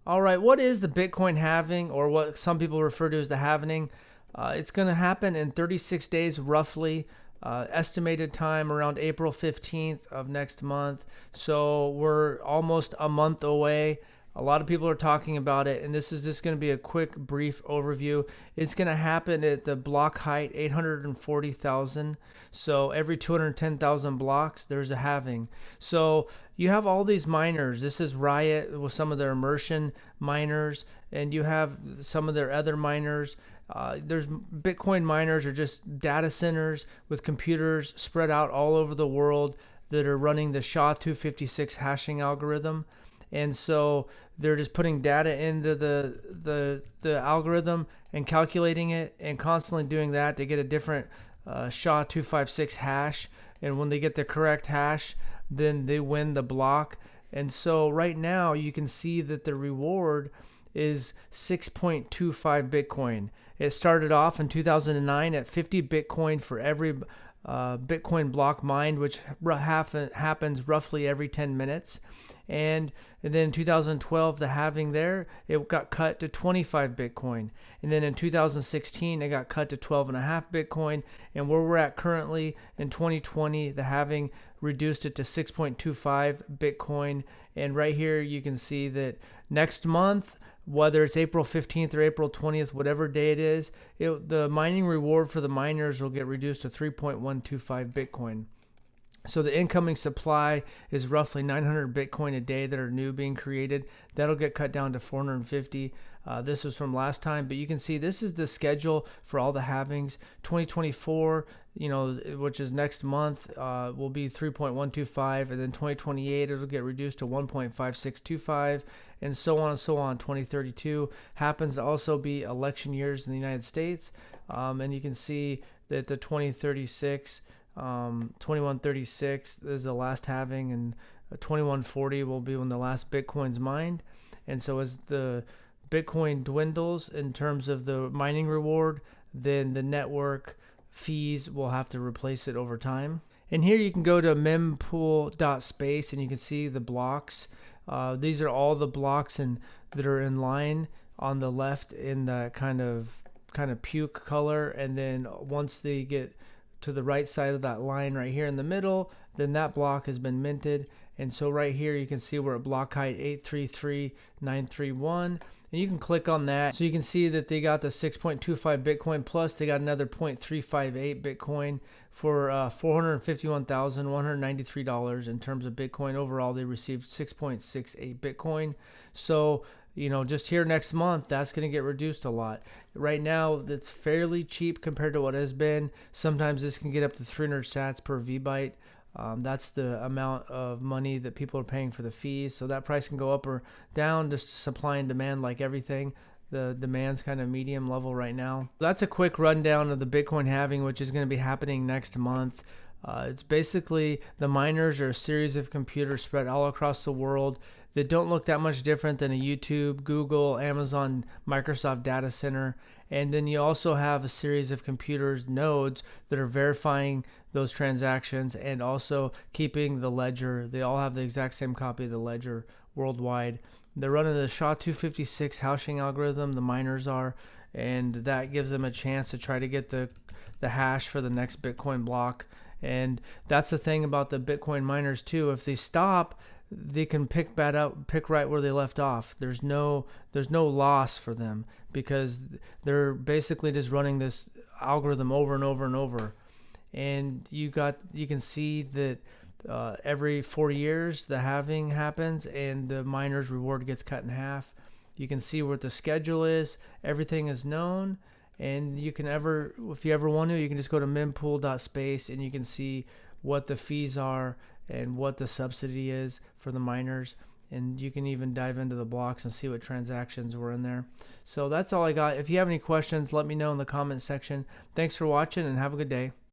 All right, what is the Bitcoin halving, or what some people refer to as the halvening? It's going to happen in 36 days roughly. Estimated time around April 15th of next month. So we're almost a month away. A lot of people are talking about it, and this is just going to be a quick, brief overview. It's going to happen at the block height 840,000. So every 210,000 blocks, there's a halving. So you have all these miners. This is Riot with some of their immersion miners, and you have some of their other miners. There's Bitcoin miners are just data centers with computers spread out all over the world that are running the SHA-256 hashing algorithm. And so they're just putting data into the algorithm and calculating it and constantly doing that to get a different SHA-256 hash. And when they get the correct hash, then they win the block. And so right now you can see that the reward is 6.25 Bitcoin. It started off in 2009 at 50 Bitcoin for every Bitcoin block mined, which happens roughly every 10 minutes. And then in 2012, the halving there, it got cut to 25 Bitcoin. And then in 2016, it got cut to 12.5 Bitcoin. And where we're at currently in 2020, the halving reduced it to 6.25 Bitcoin. And right here, you can see that next month, whether it's April 15th or April 20th, whatever day it is, the mining reward for the miners will get reduced to 3.125 Bitcoin. So the incoming supply is roughly 900 Bitcoin a day that are new being created. That'll get cut down to 450. This was from last time, but you can see this is the schedule for all the halvings. 2024, which is next month, will be 3.125, and then 2028 it'll get reduced to 1.5625, and so on and so on. 2032 happens to also be election years in the United States, and you can see that the 2036. 2136 is the last halving, and 2140 will be when the last Bitcoin's mined. And so as the Bitcoin dwindles in terms of the mining reward, then the network fees will have to replace it over time. And here you can go to mempool.space and you can see the blocks. These are all the blocks that are in line on the left in the kind of puke color, and then once they get to the right side of that line right here in the middle, then that block has been minted. And so right here you can see we're at block height 833931, and you can click on that. So you can see that they got the 6.25 Bitcoin, plus they got another 0.358 Bitcoin for $451,193 in terms of Bitcoin. Overall, they received 6.68 Bitcoin. So just here next month, that's going to get reduced a lot. Right now, it's fairly cheap compared to what has been. Sometimes this can get up to 300 sats per VByte. That's the amount of money that people are paying for the fees. So that price can go up or down, just supply and demand like everything. The demand's kind of medium level right now. That's a quick rundown of the Bitcoin halving, which is going to be happening next month. It's basically the miners are a series of computers spread all across the world that don't look that much different than a YouTube, Google, Amazon, Microsoft data center. And then you also have a series of computers, nodes, that are verifying those transactions and also keeping the ledger. They all have the exact same copy of the ledger worldwide. They're running the SHA-256 hashing algorithm, the miners are, and that gives them a chance to try to get the hash for the next Bitcoin block. And that's the thing about the Bitcoin miners too. If they stop, they can pick right where they left off. There's no loss for them because they're basically just running this algorithm over and over and over. And you can see that every 4 years the halving happens and the miner's reward gets cut in half. You can see what the schedule is. Everything is known. And if you ever want to, you can just go to mempool.space and you can see what the fees are and what the subsidy is for the miners. And you can even dive into the blocks and see what transactions were in there. So that's all I got. If you have any questions, let me know in the comment section. Thanks for watching and have a good day.